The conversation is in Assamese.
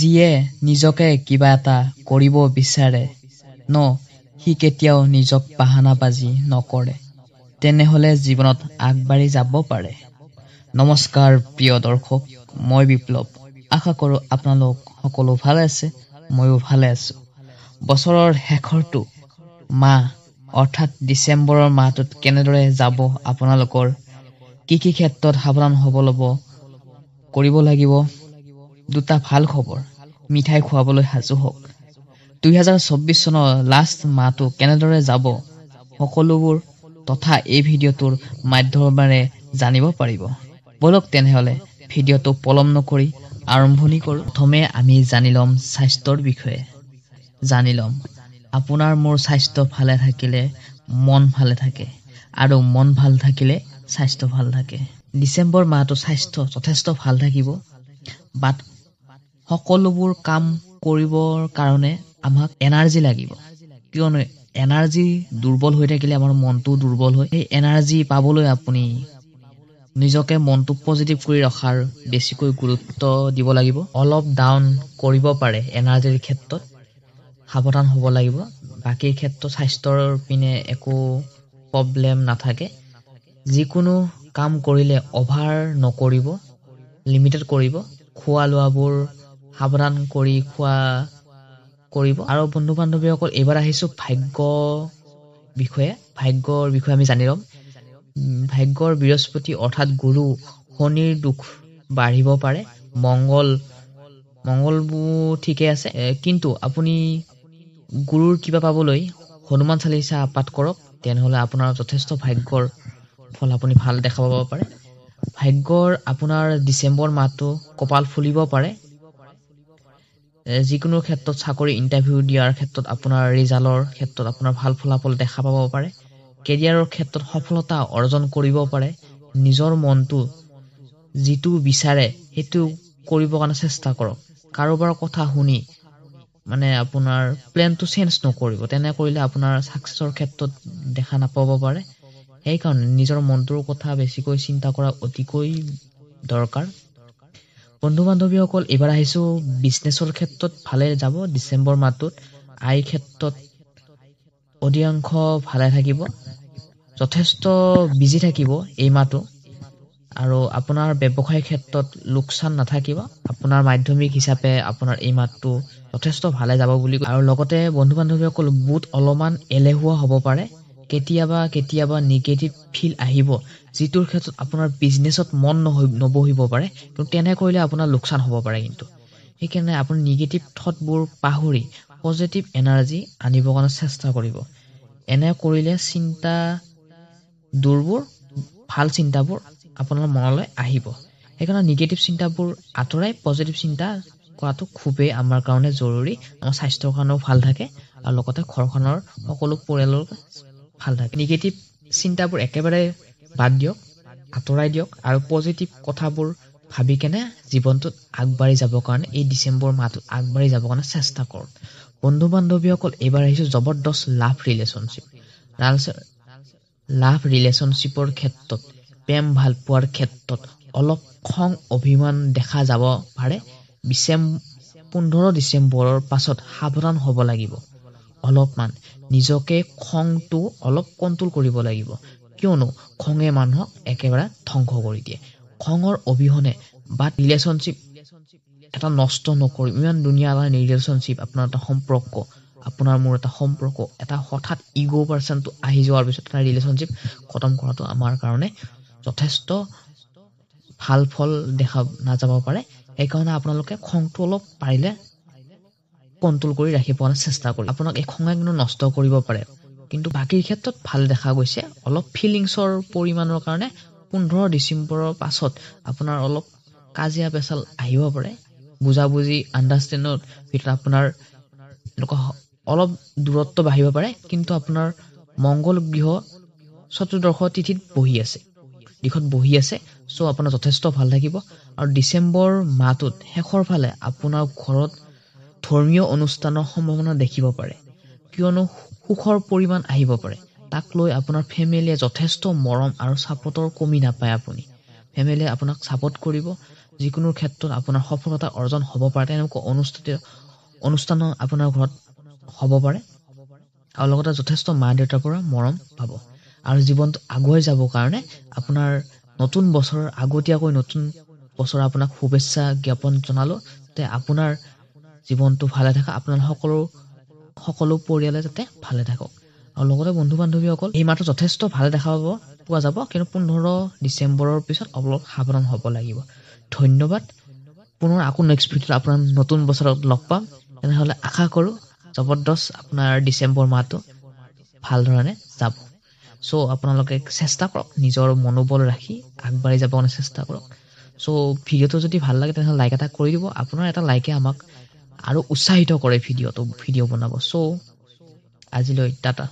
যিয়ে নিজকে কিবা এটা কৰিব বিচাৰে সি কেতিয়াও নিজক বাহানাবাজি নকৰে তেনেহলে জীৱনত আগবাঢ়ি যাব পাৰে নমস্কাৰ প্ৰিয় দৰ্শক মই বিপ্লৱ আশা কৰো আপোনালোক সকলো ভালে আছে ময়ো ভালে আছো বছৰৰ শেষৰটো মাহ অৰ্থাৎ ডিসেম্বৰৰ মাহটোত কেনেদৰে যাব আপোনালোকৰ কি ক্ষেত্ৰত সাৱধান হ'ব লব কৰিব লাগিব দুটা ভাল খবৰ মিঠাই খোৱাবলৈ সাজু হওক 2024 চনৰ লাষ্ট মাহটো কেনেদৰে যাব সকলোবোৰ তথা এই ভিডিঅ'টোৰ মাধ্যমেৰে জানিব পাৰিব বলক তেনেহলে ভিডিঅ'টো পলম নকৰি আৰম্ভণি কৰো প্ৰথমে আমি জানি লম স্বাস্থ্যৰ বিষয়ে জানি লম আপোনাৰ মোৰ স্বাস্থ্য ভালে থাকিলে মন ভালে থাকে আৰু মন ভাল থাকিলে স্বাস্থ্য ভাল থাকে ডিসেম্বৰ মাহটো স্বাস্থ্য যথেষ্ট ভাল থাকিব বাট সকলোবোৰ কাম কৰিবৰ কাৰণে আমাক এনাৰ্জি লাগিব কিয়নো এনাৰ্জি দুৰ্বল হৈ থাকিলে আমাৰ মনটো দুৰ্বল হয় এই এনাৰ্জি পাবলৈ আপুনি নিজকে মনটো পজিটিভ কৰি ৰখাৰ বেছিকৈ গুৰুত্ব দিব লাগিব অলপ ডাউন কৰিব পাৰে এনাৰ্জিৰ ক্ষেত্ৰত সাৱধান হ'ব লাগিব বাকি ক্ষেত্ৰত স্বাস্থ্যৰ পিনে একো প্ৰবলেম নাথাকে যিকোনো কাম কৰিলে অভাৰ নকৰিব লিমিটেড কৰিব খোৱা লোৱাবোৰ সাৱধান কৰি খোৱা কৰিব আৰু বন্ধু বান্ধৱীসকল এবাৰ আহিছো ভাগ্যৰ বিষয়ে আমি জানি লম ভাগ্যৰ বৃহস্পতি অৰ্থাৎ গুৰু শনিৰ দুখ বাঢ়িব পাৰে মংগলবোৰ ঠিকে আছে কিন্তু আপুনি গুৰুৰ কিবা পাবলৈ হনুমান চালিসা পাঠ কৰক তেনেহলে আপোনাৰ যথেষ্ট ভাগ্যৰ ফল আপুনি ভাল দেখা পাব পাৰে ভাগ্যৰ আপোনাৰ ডিসেম্বৰ মাহটো কপাল ফুলিব পাৰে যিকোনো ক্ষেত্ৰত চাকৰি ইন্টাৰভিউ দিয়াৰ ক্ষেত্ৰত আপোনাৰ ৰিজাল্টৰ ক্ষেত্ৰত আপোনাৰ ভাল ফলাফল দেখা পাব পাৰে কেৰিয়াৰৰ ক্ষেত্ৰত সফলতা অৰ্জন কৰিব পাৰে নিজৰ মনটো যিটো বিচাৰে সেইটো কৰিব কাৰণে চেষ্টা কৰক কাৰোবাৰ কথা শুনি মানে আপোনাৰ প্ল্যানটো চেঞ্জ নকৰিব তেনে কৰিলে আপোনাৰ সাকসেছৰ ক্ষেত্ৰত দেখা নাপাব পাৰে এই কাৰণে নিজৰ মনটোৰ কথা বেছিকৈ চিন্তা কৰা অতিকৈ দৰকাৰ বন্ধু বান্ধৱীসকল এবাৰ আহিছো বিজনেছৰ ক্ষেত্ৰত ভালে যাব ডিসেম্বৰ মাহটোত আয় ক্ষেত্ৰত অধিকাংশ ভালে থাকিব যথেষ্ট বিজি থাকিব এই মাহটো আৰু আপোনাৰ ব্যৱসায় ক্ষেত্ৰত লোকচান নাথাকিব আপোনাৰ মাধ্যমিক হিচাপে আপোনাৰ এই মাহটো যথেষ্ট ভালে যাব বুলি আৰু লগতে বন্ধু বান্ধৱীসকল বহুত অলপমান এলেহুৱা হ'ব পাৰে কেতিয়াবা নেগেটিভ ফিল আহিব যিটোৰ ক্ষেত্ৰত আপোনাৰ বিজনেছত মন নবহিব পাৰে কিন্তু তেনে কৰিলে আপোনাৰ লোকচান হ'ব পাৰে কিন্তু সেইকাৰণে আপুনি নেগেটিভ থটবোৰ পাহৰি পজিটিভ এনাৰ্জি আনিবৰ কাৰণে চেষ্টা কৰিব এনে কৰিলে চিন্তা দুৰবোৰ ভাল চিন্তাবোৰ আপোনাৰ মনলৈ আহিব সেইকাৰণে নেগেটিভ চিন্তাবোৰ আঁতৰাই পজিটিভ চিন্তা কৰাটো খুবেই আমাৰ কাৰণে জৰুৰী আমাৰ স্বাস্থ্যৰ কাৰণেও ভাল থাকে আৰু লগতে ঘৰখনৰ সকলো পৰিয়ালৰ ভাল থাকে নেগেটিভ চিন্তাবোৰ একেবাৰে বাদ দিয়ক আঁতৰাই দিয়ক আৰু পজিটিভ কথাবোৰ ভাবি কেনে জীৱনটোত আগবাঢ়ি যাবৰ কাৰণে এই ডিসেম্বৰ মাহটোত আগবাঢ়ি যাবৰ কাৰণে চেষ্টা কৰক বন্ধু বান্ধৱীসকল এবাৰ আহিছো জবৰদস্ত লাভ ৰিলেশনশ্বিপৰ ক্ষেত্ৰত প্ৰেম ভাল পোৱাৰ ক্ষেত্ৰত অলপ খং অভিমান দেখা যাব পাৰে 15 ডিসেম্বৰৰ পাছত সাৱধান হ'ব লাগিব অলপমান নিজকে খংটো অলপ কন্ট্ৰোল কৰিব লাগিব কিয়নো খঙে মানুহক একেবাৰে ধ্বংস কৰি দিয়ে খঙৰ অবিহনে বা ৰিলেশনশ্বিপ এটা নষ্ট নকৰি ইমান দুনিয়া এটা ৰিলেশনশ্বিপ আপোনাৰ এটা সম্পৰ্ক আপোনাৰ মোৰ এটা সম্পৰ্ক এটা হঠাৎ ইগো পাৰ্সনটো আহি যোৱাৰ পিছত এটা ৰিলেশনশ্বিপ খতম কৰাটো আমাৰ কাৰণে যথেষ্ট ভাল ফল দেখা নাযাব পাৰে এইকাৰণে আপোনালোকে খংটো অলপ পাৰিলে কন্ট্ৰোল কৰি ৰাখিব চেষ্টা কৰি আপোনাক এই খঙে কিন্তু নষ্ট কৰিব পাৰে কিন্তু বাকিৰ ক্ষেত্ৰত ভাল দেখা গৈছে অলপ ফিলিংছৰ পৰিমাণৰ কাৰণে 15 ডিসেম্বৰৰ পাছত আপোনাৰ অলপ কাজিয়া পেছাল আহিব পাৰে বুজাবুজি আন্ডাৰষ্টেণ্ডৰ ভিতৰত আপোনাৰ অলপ দূৰত্ব বাঢ়িব পাৰে কিন্তু আপোনাৰ মংগল গৃহ চতুৰ্দশ তিথিত বহি আছে সো আপোনাৰ যথেষ্ট ভাল থাকিব আৰু ডিসেম্বৰ মাহটোত শেষৰ ফালে আপোনাৰ ঘৰত ধৰ্মীয় অনুষ্ঠানৰ সম্ভাৱনা দেখিব পাৰে কিয়নো সুখৰ পৰিমাণ আহিব পাৰে তাক লৈ আপোনাৰ ফেমিলিয়ে যথেষ্ট মৰম আৰু সাপোৰ্টৰ কমি নাপায় আপুনি ফেমিলিয়ে আপোনাক সাপোৰ্ট কৰিব যিকোনো ক্ষেত্ৰত আপোনাৰ সফলতা অৰ্জন হ'ব পাৰে তেনেকুৱা অনুষ্ঠান আপোনাৰ ঘৰত হ'ব পাৰে আৰু লগতে যথেষ্ট মা দেউতাৰ পৰা মৰম পাব আৰু জীৱনটো আগুৱাই যাবৰ কাৰণে আপোনাৰ নতুন বছৰৰ আগতীয়াকৈ নতুন বছৰ আপোনাক শুভেচ্ছা জ্ঞাপন জনালো যে আপোনাৰ জীৱনটো ভালে থাকে আপোনাৰ সকলো পৰিয়ালে যাতে ভালে থাকক আৰু লগতে বন্ধু বান্ধৱীসকল এই মাহটো যথেষ্ট ভালে দেখা পোৱা যাব কিন্তু 15 ডিচেম্বৰৰ পিছত অলপ সাৱধান হ'ব লাগিব ধন্যবাদ পুনৰ আকৌ নেক্সট ভিডিঅ'ত আপোনাৰ নতুন বছৰত লগ পাম তেনেহ'লে আশা কৰোঁ জবৰদস্ত আপোনাৰ ডিচেম্বৰ মাহটো ভাল ধৰণে যাব চ' আপোনালোকে চেষ্টা কৰক নিজৰ মনোবল ৰাখি আগবাঢ়ি যাব কাৰণে চেষ্টা কৰক চ' ভিডিঅ'টো যদি ভাল লাগে তেনেহ'লে লাইক এটা কৰি দিব আপোনাৰ এটা লাইকে আমাক আৰু উৎসাহিত কৰে ভিডিঅ' বনাব চ' আজিলৈ টাটা